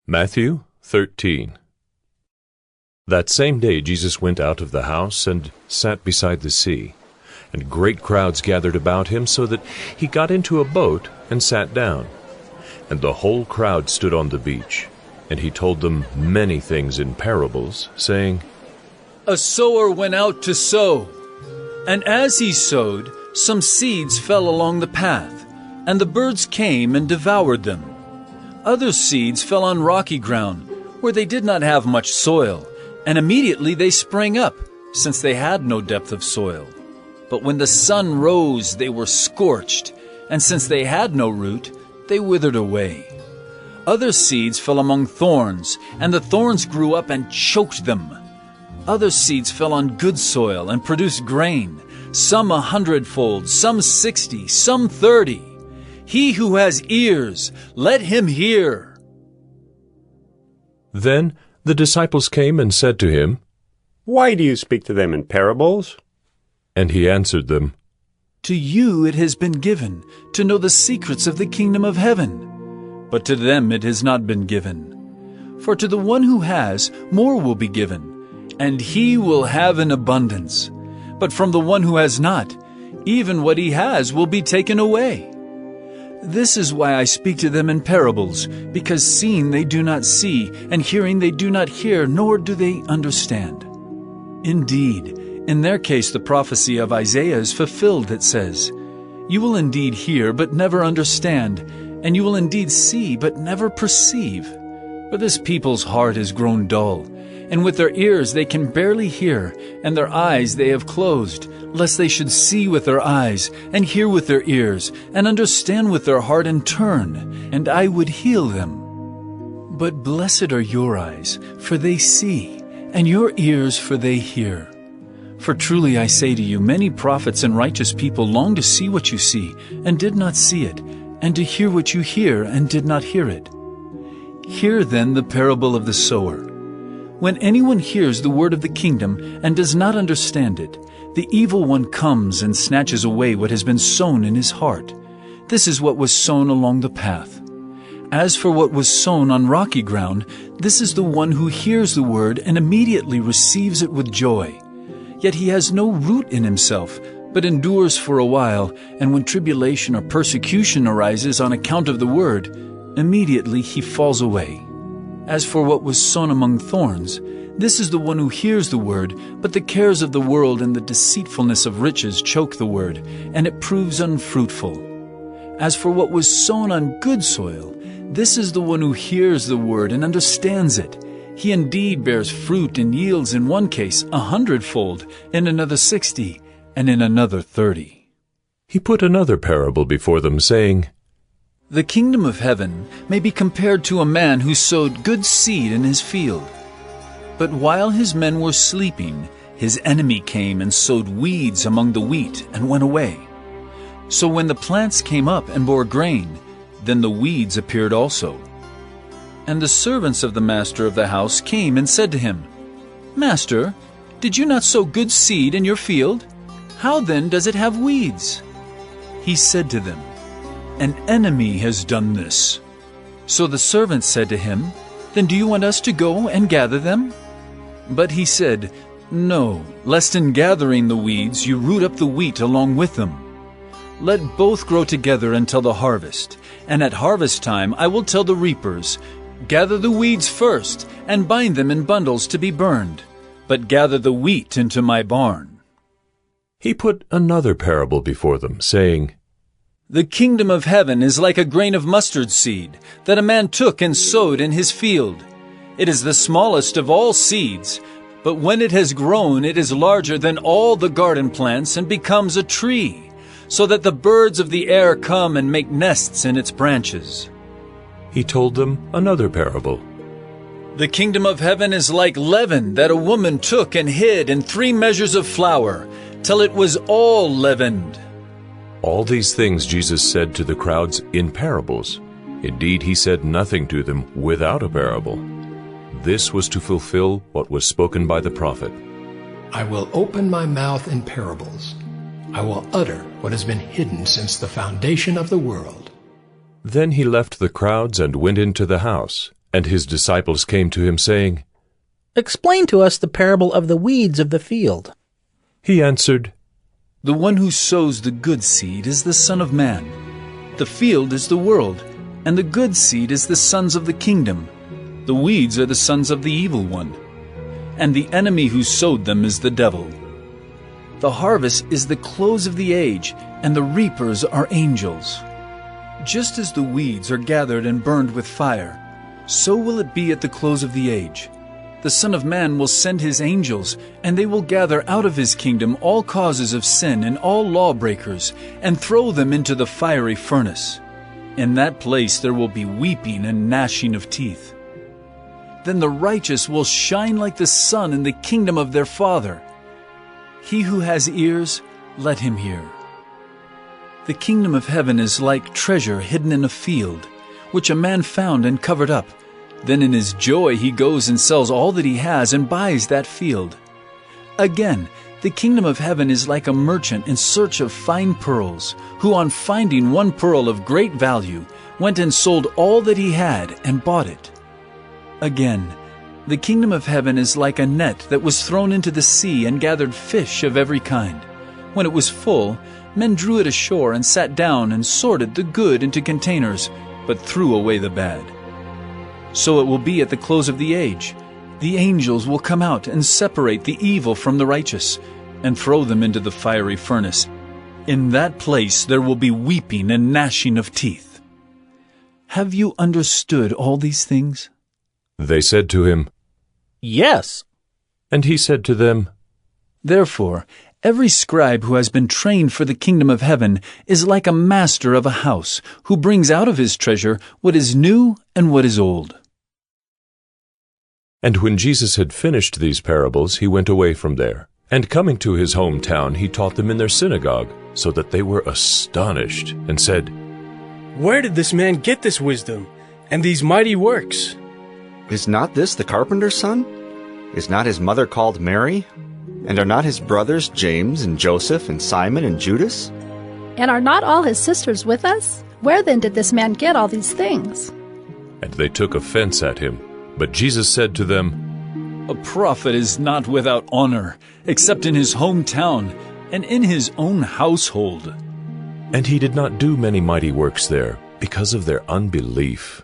Matthew 13. That same day Jesus went out of the house and sat beside the sea, and great crowds gathered about him, so that he got into a boat and sat down. And the whole crowd stood on the beach, and he told them many things in parables, saying, A sower went out to sow, and as he sowed, some seeds fell along the path, and the birds came and devoured them. Other seeds fell on rocky ground, where they did not have much soil, and immediately they sprang up, since they had no depth of soil. But when the sun rose, they were scorched, and since they had no root, they withered away. Other seeds fell among thorns, and the thorns grew up and choked them. Other seeds fell on good soil and produced grain, some 100-fold, some 60, some 30. He who has ears, let him hear. Then the disciples came and said to him, Why do you speak to them in parables? And he answered them, To you it has been given to know the secrets of the kingdom of heaven, but to them it has not been given. For to the one who has, more will be given, and he will have in abundance. But from the one who has not, even what he has will be taken away. This is why I speak to them in parables, because seeing they do not see, and hearing they do not hear, nor do they understand. Indeed, in their case the prophecy of Isaiah is fulfilled that says, You will indeed hear, but never understand, and you will indeed see, but never perceive. For this people's heart is grown dull, and with their ears they can barely hear, and their eyes they have closed, lest they should see with their eyes, and hear with their ears, and understand with their heart, and turn, and I would heal them. But blessed are your eyes, for they see, and your ears, for they hear. For truly I say to you, many prophets and righteous people long to see what you see, and did not see it, and to hear what you hear, and did not hear it. Hear then the parable of the sower. When anyone hears the word of the kingdom and does not understand it, the evil one comes and snatches away what has been sown in his heart. This is what was sown along the path. As for what was sown on rocky ground, this is the one who hears the word and immediately receives it with joy. Yet he has no root in himself, but endures for a while, and when tribulation or persecution arises on account of the word, immediately he falls away. As for what was sown among thorns, this is the one who hears the word, but the cares of the world and the deceitfulness of riches choke the word, and it proves unfruitful. As for what was sown on good soil, this is the one who hears the word and understands it. He indeed bears fruit and yields in one case 100-fold, in another 60, and in another 30. He put another parable before them, saying, The kingdom of heaven may be compared to a man who sowed good seed in his field. But while his men were sleeping, his enemy came and sowed weeds among the wheat and went away. So when the plants came up and bore grain, then the weeds appeared also. And the servants of the master of the house came and said to him, Master, did you not sow good seed in your field? How then does it have weeds? He said to them, An enemy has done this. So the servants said to him, Then do you want us to go and gather them? But he said, No, lest in gathering the weeds you root up the wheat along with them. Let both grow together until the harvest, and at harvest time I will tell the reapers, Gather the weeds first, and bind them in bundles to be burned, but gather the wheat into my barn. He put another parable before them, saying, The kingdom of heaven is like a grain of mustard seed that a man took and sowed in his field. It is the smallest of all seeds, but when it has grown, it is larger than all the garden plants and becomes a tree, so that the birds of the air come and make nests in its branches. He told them another parable. The kingdom of heaven is like leaven that a woman took and hid in 3 measures of flour, till it was all leavened. All these things Jesus said to the crowds in parables. Indeed, he said nothing to them without a parable. This was to fulfill what was spoken by the prophet. I will open my mouth in parables. I will utter what has been hidden since the foundation of the world. Then he left the crowds and went into the house, And his disciples came to him, saying, Explain to us the parable of the weeds of the field. He answered, The one who sows the good seed is the Son of Man. The field is the world, and the good seed is the sons of the kingdom. The weeds are the sons of the evil one, and the enemy who sowed them is the devil. The harvest is the close of the age, and the reapers are angels. Just as the weeds are gathered and burned with fire, so will it be at the close of the age. The Son of Man will send his angels, and they will gather out of his kingdom all causes of sin and all lawbreakers, and throw them into the fiery furnace. In that place there will be weeping and gnashing of teeth. Then the righteous will shine like the sun in the kingdom of their Father. He who has ears, let him hear. The kingdom of heaven is like treasure hidden in a field, which a man found and covered up. Then in his joy he goes and sells all that he has and buys that field. Again, the kingdom of heaven is like a merchant in search of fine pearls, who on finding one pearl of great value, went and sold all that he had and bought it. Again, the kingdom of heaven is like a net that was thrown into the sea and gathered fish of every kind. When it was full, men drew it ashore and sat down and sorted the good into containers, but threw away the bad. So it will be at the close of the age. The angels will come out and separate the evil from the righteous, and throw them into the fiery furnace. In that place there will be weeping and gnashing of teeth. Have you understood all these things? They said to him, Yes. And he said to them, Therefore, every scribe who has been trained for the kingdom of heaven is like a master of a house, who brings out of his treasure what is new and what is old. And when Jesus had finished these parables, he went away from there. And coming to his hometown, he taught them in their synagogue, so that they were astonished, and said, Where did this man get this wisdom and these mighty works? Is not this the carpenter's son? Is not his mother called Mary? And are not his brothers James and Joseph and Simon and Judas? And are not all his sisters with us? Where then did this man get all these things? And they took offense at him. But Jesus said to them, A prophet is not without honor, except in his hometown and in his own household. And he did not do many mighty works there, because of their unbelief.